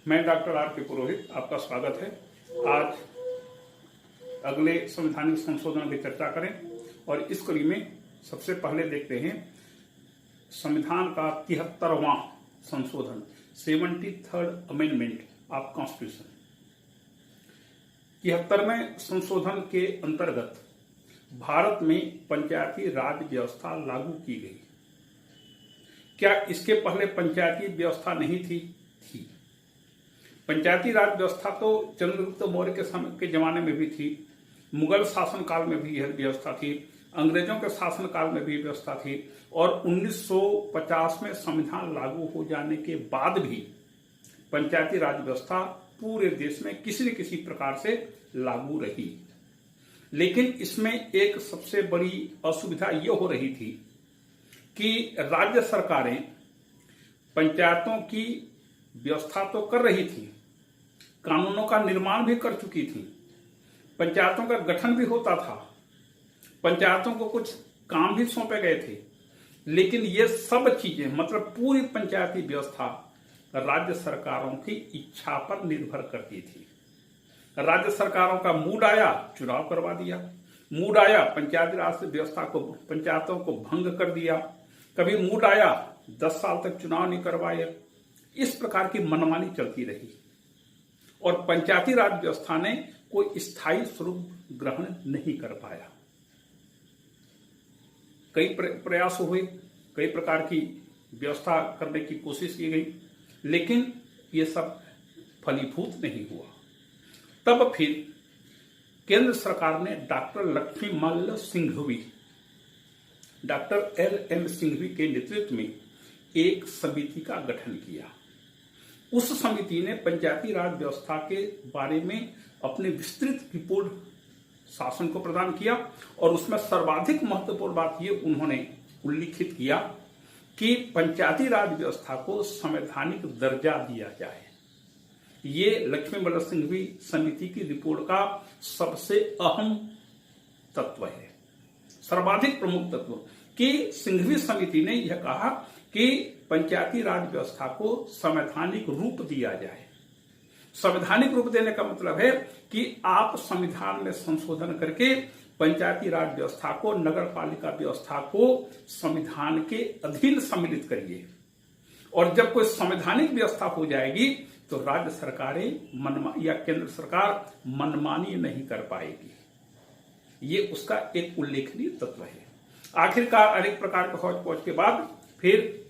मैं doctor R के पुरोहित, आपका स्वागत है। आज अगले संवैधानिक संशोधन की चर्चा करें और इस कड़ी में सबसे पहले देखते हैं संविधान का 73वां संशोधन, 73rd अमेंडमेंट ऑफ कॉन्स्टिट्यूशन। 73वें संशोधन के अंतर्गत भारत में पंचायती राज व्यवस्था लागू की गई। क्या इसके पहले पंचायती व्यवस्था नहीं थी? थी। पंचायती राज व्यवस्था तो चंद्रगुप्त मौर्य के समय के जमाने में भी थी, मुगल शासन काल में भी यह व्यवस्था थी, अंग्रेजों के शासन काल में भी व्यवस्था थी और 1950 में संविधान लागू हो जाने के बाद भी पंचायती राज व्यवस्था पूरे देश में किसी न किसी प्रकार से लागू रही। लेकिन इसमें एक सबसे बड़ी असुविधा यह हो रही थी कि राज्य सरकारें पंचायतों की व्यवस्था तो कर रही थी, कानूनों का निर्माण भी कर चुकी थी, पंचायतों का गठन भी होता था, पंचायतों को कुछ काम भी सौंपे गए थे, लेकिन ये सब चीजें मतलब पूरी पंचायती व्यवस्था राज्य सरकारों की इच्छा पर निर्भर करती थी। राज्य सरकारों का मूड आया, चुनाव करवा दिया, मूड आया, पंचायती राज व्यवस्था को, पंचायतों को भंग कर दिया, कभी मूड आया 10 साल तक चुनाव नहीं करवाए। इस प्रकार की मनमानी चलती रही और पंचायती राज व्यवस्था ने कोई स्थायी स्वरूप ग्रहण नहीं कर पाया। कई प्रयास हुए, कई प्रकार की व्यवस्था करने की कोशिश की गई, लेकिन ये सब फलीभूत नहीं हुआ। तब फिर केंद्र सरकार ने doctor Laxmimall Singhvi, doctor LM Singhvi के नेतृत्व में एक समिति का गठन किया। उस समिति ने पंचायती राज व्यवस्था के बारे में अपनी विस्तृत रिपोर्ट शासन को प्रदान किया और उसमें सर्वाधिक महत्वपूर्ण बात ये उन्होंने उल्लिखित किया कि पंचायती राज व्यवस्था को संवैधानिक दर्जा दिया जाए। ये लक्ष्मीमल्ल सिंघवी समिति की रिपोर्ट का सबसे अहम तत्व है, सर्वाधिक प्रमुख तत्व कि सिंघवी समिति ने यह कहा कि पंचायती राज व्यवस्था को संवैधानिक रूप दिया जाए। संवैधानिक रूप देने का मतलब है कि आप संविधान में संशोधन करके पंचायती राज व्यवस्था को, नगर पालिका व्यवस्था को संविधान के अधीन सम्मिलित करिए और जब कोई संवैधानिक व्यवस्था हो जाएगी तो राज्य सरकारें या केंद्र सरकार मनमानी नहीं कर पाएगी। ये उसका एक उल्लेखनीय तत्व है। आखिरकार अनेक प्रकार के हौच पौच के बाद फिर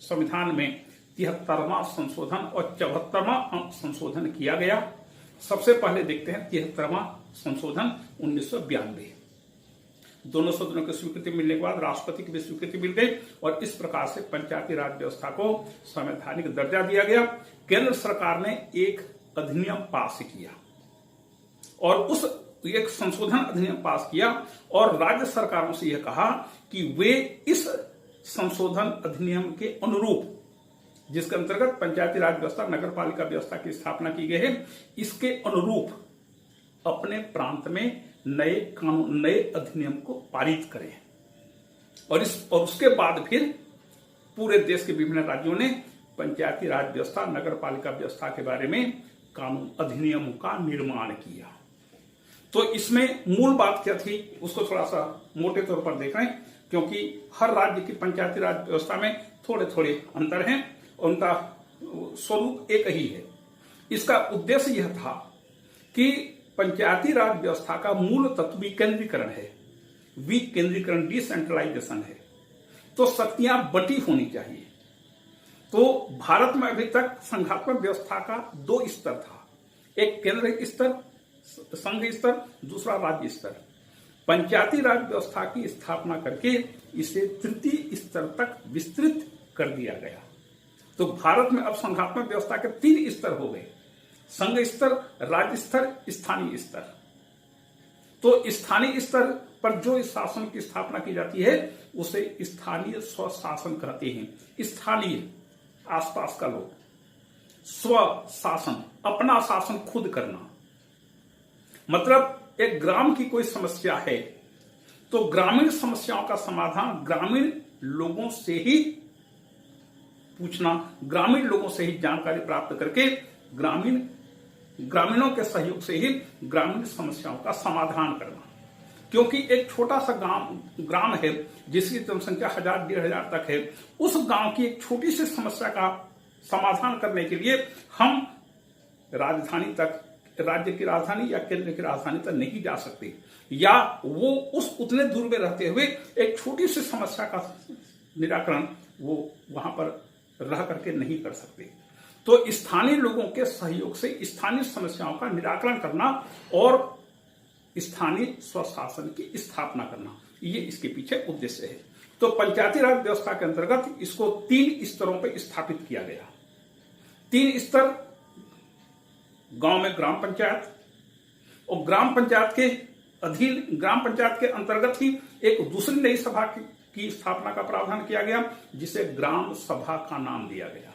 संविधान में 73वां संशोधन और 74वां संशोधन किया गया। सबसे पहले देखते हैं 73वां संशोधन 1992। दोनों सदनों की स्वीकृति मिलने के बाद राष्ट्रपति की भी स्वीकृति मिल गई और इस प्रकार से पंचायती राज व्यवस्था को संवैधानिक दर्जा दिया गया। केंद्र सरकार ने एक अधिनियम पास किया और उस एक संशोधन अधिनियम पास किया और राज्य सरकारों से यह कहा कि वे इस संशोधन अधिनियम के अनुरूप, जिसके अंतर्गत पंचायती राज व्यवस्था, नगर पालिका व्यवस्था की स्थापना की गई है, इसके अनुरूप अपने प्रांत में नए कानून, नए अधिनियम को पारित करें और उसके बाद फिर पूरे देश के विभिन्न राज्यों ने पंचायती राज व्यवस्था, नगर पालिका व्यवस्था के बारे में कानून, अधिनियमों का निर्माण किया। तो इसमें मूल बात क्या थी उसको थोड़ा सा मोटे तौर पर देख रहे हैं, क्योंकि हर राज्य की पंचायती राज व्यवस्था में थोड़े थोड़े अंतर हैं और उनका स्वरूप एक ही है। इसका उद्देश्य यह था कि पंचायती राज व्यवस्था का मूल तत्व विकेंद्रीकरण है, विकेंद्रीकरण, डिसेंट्रलाइजेशन है। तो शक्तियां बटी होनी चाहिए। तो भारत में अभी तक संघात्मक व्यवस्था का 2 स्तर था, एक केंद्र स्तर, संघ स्तर, दूसरा राज्य स्तर। पंचायती राज व्यवस्था की स्थापना करके इसे तृतीय स्तर तक विस्तृत कर दिया गया। तो भारत में अब संघात्मक व्यवस्था के 3 स्तर हो गए, संघ स्तर, राज्य स्तर, स्थानीय स्तर। तो स्थानीय स्तर पर जो इस शासन की स्थापना की जाती है उसे स्थानीय स्वशासन कहते हैं। स्थानीय, आसपास का लोग, स्व शासन, अपना शासन खुद करना। मतलब एक ग्राम की कोई समस्या है तो ग्रामीण समस्याओं का समाधान ग्रामीण लोगों से ही पूछना, ग्रामीण लोगों से ही जानकारी प्राप्त करके ग्रामीणों के सहयोग से ही ग्रामीण समस्याओं का समाधान करना। क्योंकि एक छोटा सा ग्राम है जिसकी जनसंख्या 1000-1500 तक है, उस गांव की एक छोटी सी समस्या का समाधान करने के लिए हम राजधानी तक, राज्य की राजधानी या केंद्र की राजधानी तक नहीं जा सकते, या वो उस उतने दूर में रहते हुए एक छोटी सी समस्या का निराकरण वो वहां पर रह करके नहीं कर सकते। तो स्थानीय लोगों के सहयोग से स्थानीय समस्याओं का निराकरण करना और स्थानीय स्वशासन की स्थापना करना, ये इसके पीछे उद्देश्य है। तो पंचायती राज व्यवस्था के अंतर्गत इसको 3 स्तरों पर स्थापित किया गया। 3 स्तर, गांव में ग्राम पंचायत, और ग्राम पंचायत के अधीन, ग्राम पंचायत के अंतर्गत ही एक दूसरी नई सभा की स्थापना का प्रावधान किया गया, जिसे ग्राम सभा का नाम दिया गया।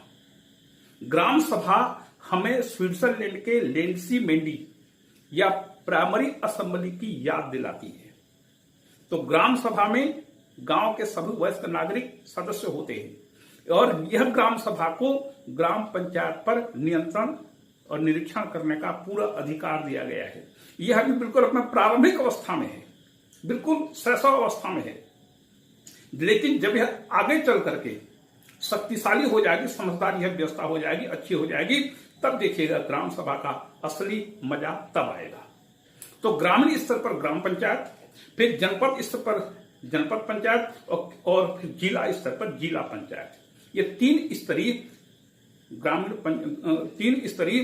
ग्राम सभा हमें स्विट्जरलैंड के लेंडसी मेंडी या प्राइमरी असेंबली की याद दिलाती है। तो ग्राम सभा में गांव के सभी वयस्क नागरिक सदस्य होते हैं और यह ग्राम सभा को ग्राम पंचायत पर नियंत्रण और निरीक्षण करने का पूरा अधिकार दिया गया है। यह अभी बिल्कुल अपना प्रारंभिक अवस्था में है, बिल्कुल शैशव अवस्था में है, लेकिन जब यह आगे चल करके शक्तिशाली हो जाएगी, समझदार यह व्यवस्था हो जाएगी, अच्छी हो जाएगी, तब देखिएगा ग्राम सभा का असली मजा तब आएगा। तो ग्रामीण स्तर पर ग्राम पंचायत, फिर जनपद स्तर पर जनपद पंचायत और फिर जिला स्तर पर जिला पंचायत, ये 3 स्तरीय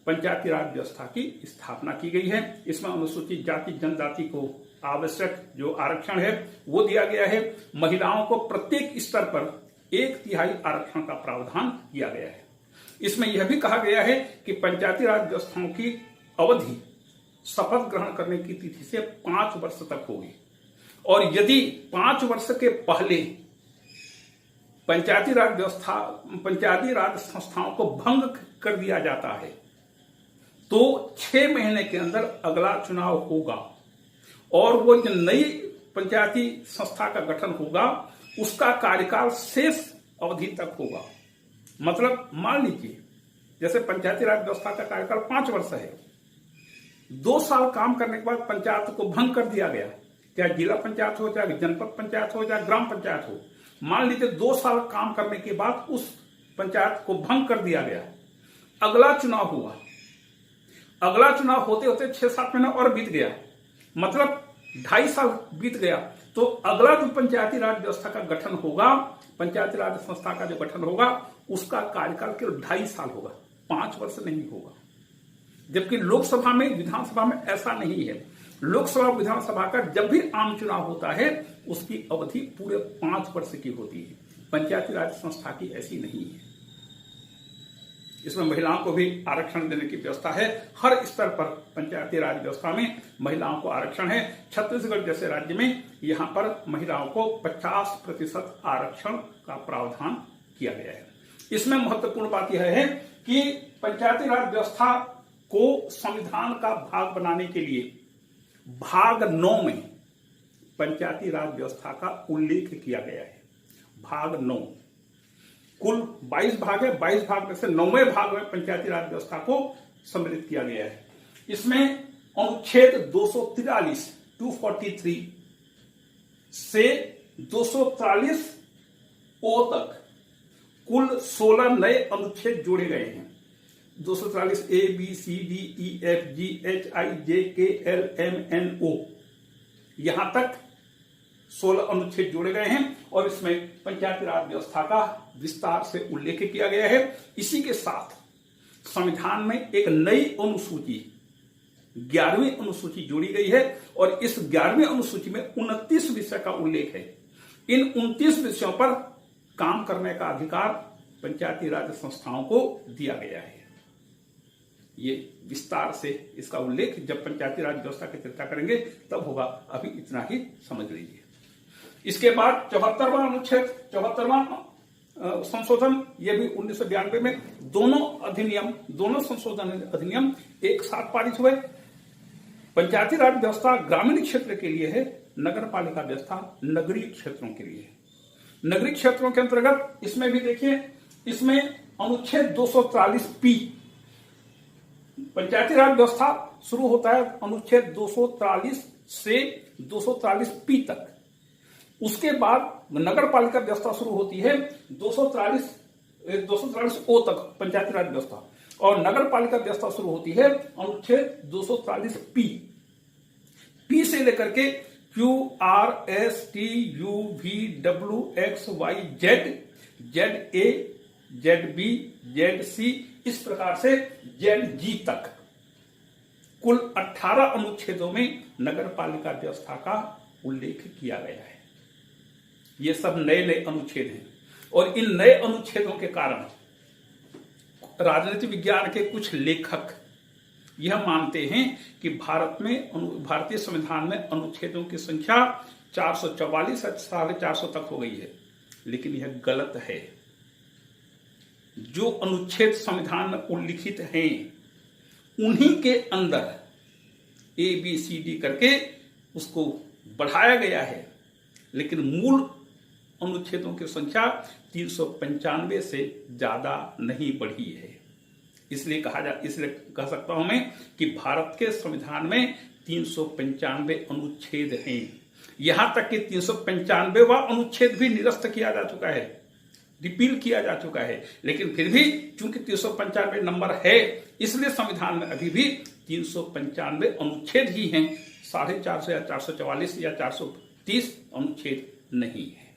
पंचायती राज व्यवस्था की स्थापना की गई है। इसमें अनुसूचित जाति जनजाति को आवश्यक जो आरक्षण है वो दिया गया है। महिलाओं को प्रत्येक स्तर पर 1/3 आरक्षण का प्रावधान किया गया है। इसमें यह भी कहा गया है कि पंचायती राज व्यवस्थाओं की अवधि शपथ ग्रहण करने की तिथि से 5 वर्ष तक होगी, और यदि 5 वर्ष के पहले पंचायती राज संस्थाओं को भंग कर दिया जाता है तो 6 महीने के अंदर अगला चुनाव होगा, और वो जो नई पंचायती संस्था का गठन होगा उसका कार्यकाल शेष अवधि तक होगा। मतलब मान लीजिए जैसे पंचायती राज व्यवस्था का कार्यकाल 5 वर्ष है, 2 साल काम करने के बाद पंचायत को भंग कर दिया गया, चाहे जिला पंचायत हो, चाहे जनपद पंचायत हो, चाहे ग्राम पंचायत हो। मान लीजिए 2 साल काम करने के बाद उस पंचायत को भंग कर दिया गया, अगला चुनाव हुआ, अगला चुनाव होते होते 6-7 महीना और बीत गया, मतलब 2.5 साल बीत गया, तो अगला जो पंचायती राज व्यवस्था का गठन होगा, पंचायती राज संस्था का जो गठन होगा, उसका कार्यकाल केवल 2.5 साल होगा, 5 वर्ष नहीं होगा। जबकि लोकसभा में, विधानसभा में ऐसा नहीं है। लोकसभा विधानसभा का जब भी आम चुनाव होता है उसकी अवधि पूरे 5 वर्ष की होती है। पंचायती राज संस्था की ऐसी नहीं है। इसमें महिलाओं को भी आरक्षण देने की व्यवस्था है। हर स्तर पर पंचायती राज व्यवस्था में महिलाओं को आरक्षण है। छत्तीसगढ़ जैसे राज्य में यहां पर महिलाओं को 50% आरक्षण का प्रावधान किया गया है। इसमें महत्वपूर्ण बात यह है कि पंचायती राज व्यवस्था को संविधान का भाग बनाने के लिए भाग 9 में पंचायती राज व्यवस्था का उल्लेख किया गया है। भाग 9, कुल 22 भाग है, 22 भाग में से 9वें भाग में पंचायती राज व्यवस्था को सम्मिलित किया गया है। इसमें अनुच्छेद 243 से 243 ओ तक कुल 16 नए अनुच्छेद जोड़े गए हैं। 243 A B C D E F G H I J K L M N O, यहां तक 16 अनुच्छेद जोड़े गए हैं और इसमें पंचायती राज व्यवस्था का विस्तार से उल्लेख किया गया है। इसी के साथ संविधान में एक नई अनुसूची 11वीं अनुसूची जोड़ी गई है और इस 11वीं अनुसूची में 29 विषय का उल्लेख है। इन 29 विषयों पर काम करने का अधिकार पंचायती राज संस्थाओं को दिया गया है। ये विस्तार से इसका उल्लेख जब पंचायती राज व्यवस्था की चर्चा करेंगे तब होगा, अभी इतना ही समझ लीजिए। इसके बाद 74वां अनुच्छेद, 74वां संशोधन, ये भी 1992 में दोनों संशोधन अधिनियम एक साथ पारित हुए। पंचायती राज व्यवस्था ग्रामीण क्षेत्र के लिए है, नगर पालिका व्यवस्था नगरीय क्षेत्रों के लिए है। नगरीय क्षेत्रों के अंतर्गत इसमें भी देखिए, इसमें अनुच्छेद 243 P पंचायती राज व्यवस्था शुरू होता है अनुच्छेद 243 से 243 तक। उसके बाद नगर पालिका व्यवस्था शुरू होती है 243 ओ तक पंचायती राज व्यवस्था, और नगर पालिका व्यवस्था शुरू होती है अनुच्छेद 243 पी से लेकर के Q R S T U V W X Y Z Z A Z B Z C इस प्रकार से Z G तक कुल 18 अनुच्छेदों में नगर पालिका व्यवस्था का उल्लेख किया गया है। ये सब नए नए अनुच्छेद हैं, और इन नए अनुच्छेदों के कारण राजनीति विज्ञान के कुछ लेखक यह मानते हैं कि भारतीय संविधान में अनुच्छेदों की संख्या 444 से 450 तक हो गई है, लेकिन यह गलत है। जो अनुच्छेद संविधान में उल्लिखित हैं उन्हीं के अंदर ABCD करके उसको बढ़ाया गया है, लेकिन मूल अनुच्छेदों की संख्या 395 से ज्यादा नहीं बढ़ी है। इसलिए कह सकता हूं मैं कि भारत के संविधान में 395 अनुच्छेद हैं। यहां तक कि 395वां अनुच्छेद भी निरस्त किया जा चुका है, रिपील किया जा चुका है, लेकिन फिर भी चूंकि 395 नंबर है, इसलिए संविधान में अभी भी 395 अनुच्छेद ही हैं। 450 या 444 या 430 अनुच्छेद नहीं है।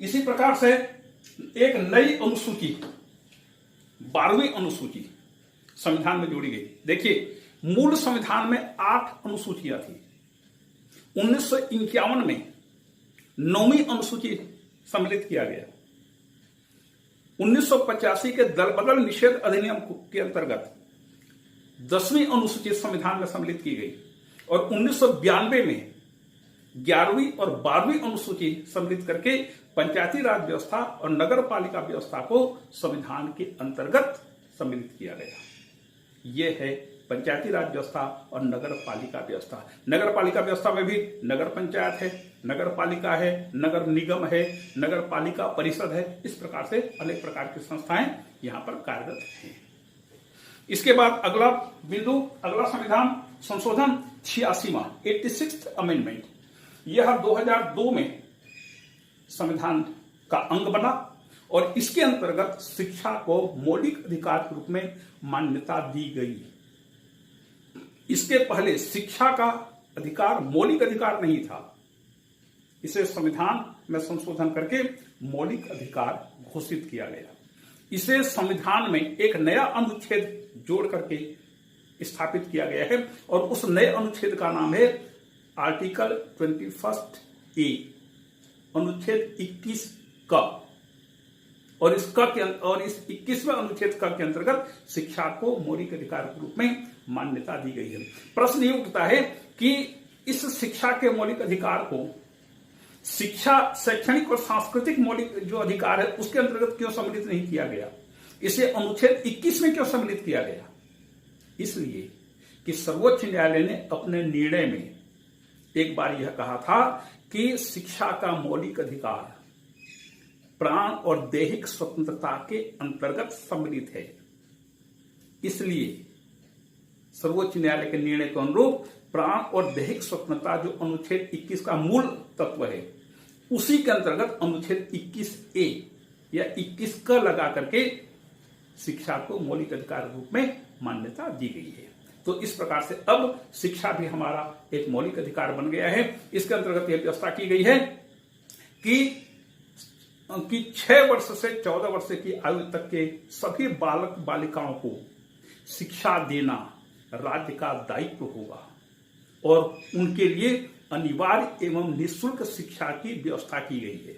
इसी प्रकार से एक नई अनुसूची 12वीं अनुसूची संविधान में जोड़ी गई। देखिए, मूल संविधान में 8 अनुसूचियां थी। 1951 में 9वीं अनुसूची सम्मिलित किया गया। 1985 के दल बदल निषेध अधिनियम के अंतर्गत 10वीं अनुसूची संविधान में सम्मिलित की गई, और 1992 में 11वीं और 12वीं अनुसूची सम्मिलित करके पंचायती राज व्यवस्था और नगर पालिका व्यवस्था को संविधान के अंतर्गत सम्मिलित किया गया। यह है पंचायती राज व्यवस्था और नगर पालिका व्यवस्था। नगर पालिका व्यवस्था में भी नगर पंचायत है, नगर पालिका है, नगर निगम है, नगर पालिका परिषद है। इस प्रकार से अनेक प्रकार की संस्थाएं यहां पर कार्यरत हैं। इसके बाद अगला संविधान संशोधन 86वां 86th अमेंडमेंट, यह 2002 में संविधान का अंग बना, और इसके अंतर्गत शिक्षा को मौलिक अधिकार के रूप में मान्यता दी गई। इसके पहले शिक्षा का अधिकार मौलिक अधिकार नहीं था। इसे संविधान में संशोधन करके मौलिक अधिकार घोषित किया गया। इसे संविधान में एक नया अनुच्छेद जोड़ करके स्थापित किया गया है, और उस नए अनुच्छेद का नाम है आर्टिकल 21A, अनुच्छेद 21 का, और इस 21वें अनुच्छेद का के अंतर्गत शिक्षा को मौलिक अधिकार के रूप में मान्यता दी गई है। प्रश्न ये उठता है कि इस शिक्षा के मौलिक अधिकार को शिक्षा, शैक्षणिक और सांस्कृतिक मौलिक जो अधिकार है उसके अंतर्गत क्यों सम्मिलित नहीं किया गया? इसे अनुच्छेद 21 में क्यों सम्मिलित किया गया? इसलिए कि सर्वोच्च न्यायालय ने अपने निर्णय में एक बार यह कहा था कि शिक्षा का मौलिक अधिकार प्राण और दैहिक स्वतंत्रता के अंतर्गत सम्मिलित है। इसलिए सर्वोच्च न्यायालय के निर्णय के अनुरूप प्राण और दैहिक स्वतंत्रता जो अनुच्छेद 21 का मूल तत्व है, उसी के अंतर्गत अनुच्छेद 21A या 21 क लगा करके शिक्षा को मौलिक अधिकार के रूप में मान्यता दी गई है। तो इस प्रकार से अब शिक्षा भी हमारा एक मौलिक अधिकार बन गया है। इसके अंतर्गत यह व्यवस्था की गई है कि 6 वर्ष से 14 वर्ष की आयु तक के सभी बालक बालिकाओं को शिक्षा देना राज्य का दायित्व होगा, और उनके लिए अनिवार्य एवं निःशुल्क शिक्षा की व्यवस्था की गई है।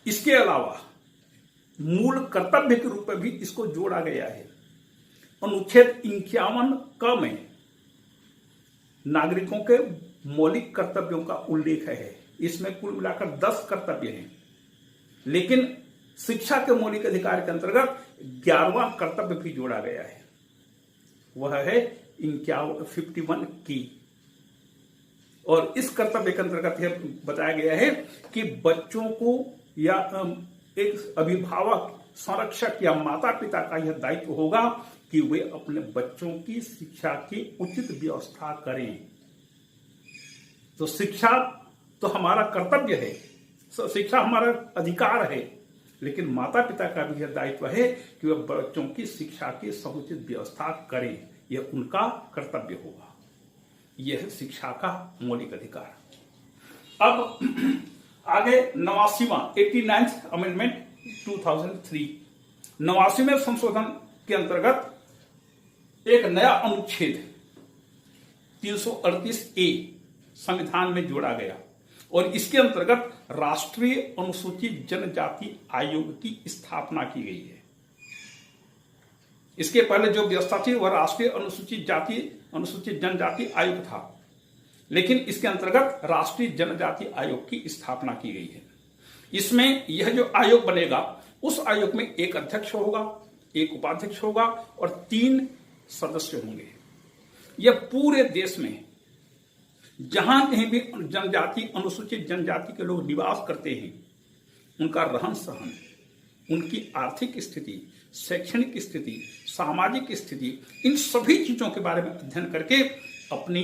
इसके अलावा मूल कर्तव्य के रूप में भी इसको जोड़ा गया है। अनुच्छेद 51 क में नागरिकों के मौलिक कर्तव्यों का उल्लेख है। इसमें कुल मिलाकर 10 कर्तव्य हैं, लेकिन शिक्षा के मौलिक अधिकार के अंतर्गत 11वां कर्तव्य भी जोड़ा गया है। वह है 51 की, और इस कर्तव्य के अंतर्गत यह बताया गया है कि बच्चों को या एक अभिभावक संरक्षक या माता पिता का यह दायित्व होगा कि वे अपने बच्चों की शिक्षा की उचित व्यवस्था करें। तो शिक्षा तो हमारा कर्तव्य है, शिक्षा हमारा अधिकार है, लेकिन माता पिता का भी यह दायित्व है कि वे बच्चों की शिक्षा की समुचित व्यवस्था करें। यह उनका कर्तव्य होगा। यह है शिक्षा का मौलिक अधिकार। अब आगे 89वां अमेंडमेंट 2003, 89वें संशोधन के अंतर्गत एक नया अनुच्छेद 338A संविधान में जोड़ा गया और इसके अंतर्गत राष्ट्रीय अनुसूचित जनजाति आयोग की स्थापना की गई है। इसके पहले जो व्यवस्था थी वह राष्ट्रीय अनुसूचित जनजाति आयोग था, लेकिन इसके अंतर्गत राष्ट्रीय जनजाति आयोग की स्थापना की गई है। इसमें यह जो आयोग बनेगा, उस आयोग में एक अध्यक्ष होगा, एक उपाध्यक्ष होगा और 3 सदस्य होंगे। यह पूरे देश में जहां कहीं भी अनुसूचित जनजाति के लोग निवास करते हैं, उनका रहन सहन, उनकी आर्थिक स्थिति, शैक्षणिक स्थिति, सामाजिक स्थिति, इन सभी चीजों के बारे में अध्ययन करके अपनी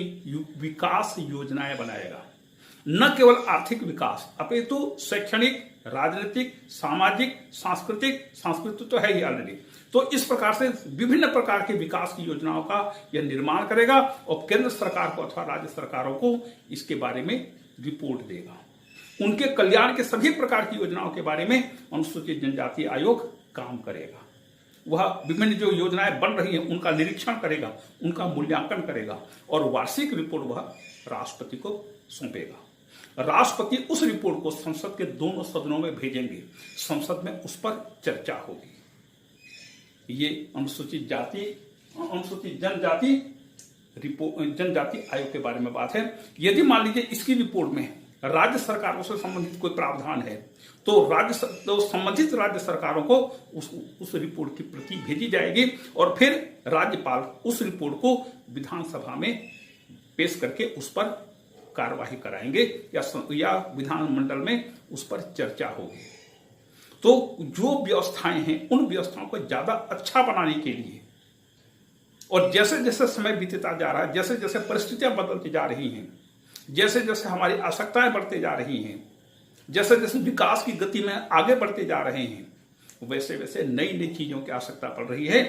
विकास योजनाएं बनाएगा। न केवल आर्थिक विकास अपितु शैक्षणिक, राजनीतिक, सामाजिक, सांस्कृतिक तो है ही ऑलरेडी। तो इस प्रकार से विभिन्न प्रकार के विकास की योजनाओं का यह निर्माण करेगा और केंद्र सरकार को अथवा राज्य सरकारों को इसके बारे में रिपोर्ट देगा। उनके कल्याण के सभी प्रकार की योजनाओं के बारे में अनुसूचित जनजाति आयोग काम करेगा। वह विभिन्न जो योजनाएं बन रही हैं उनका निरीक्षण करेगा, उनका मूल्यांकन करेगा और वार्षिक रिपोर्ट वह राष्ट्रपति को सौंपेगा। राष्ट्रपति उस रिपोर्ट को संसद के दोनों सदनों में भेजेंगे, संसद में उस पर चर्चा होगी। ये अनुसूचित जनजाति आयोग के बारे में बात है। यदि मान लीजिए इसकी रिपोर्ट में राज्य सरकारों से संबंधित कोई प्रावधान है तो संबंधित राज्य सरकारों को उस रिपोर्ट की प्रति भेजी जाएगी और फिर राज्यपाल उस रिपोर्ट को विधानसभा में पेश करके उस पर कार्यवाही कराएंगे या विधानमंडल में उस पर चर्चा होगी। तो जो व्यवस्थाएं हैं उन व्यवस्थाओं को ज्यादा अच्छा बनाने के लिए और जैसे जैसे समय बीतता जा रहा है, जैसे जैसे परिस्थितियां बदलती जा रही हैं, जैसे जैसे हमारी आवश्यकताएं बढ़ते जा रही हैं, जैसे जैसे विकास की गति में आगे बढ़ते जा रहे हैं, वैसे वैसे नई नई चीजों की आवश्यकता पड़ रही है।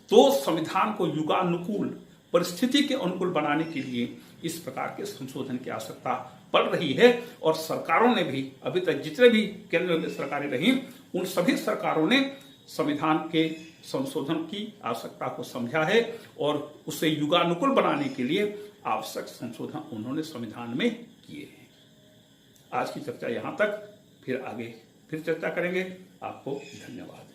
तो संविधान को युगानुकूल, परिस्थिति के अनुकूल बनाने के लिए इस प्रकार के संशोधन की आवश्यकता पड़ रही है और सरकारों ने भी अभी तक जितने भी केंद्र में सरकारें रही, उन सभी सरकारों ने संविधान के संशोधन की आवश्यकता को समझा है और उसे युगानुकूल बनाने के लिए आवश्यक संशोधन उन्होंने संविधान में किए हैं। आज की चर्चा यहाँ तक, फिर आगे चर्चा करेंगे। आपको धन्यवाद।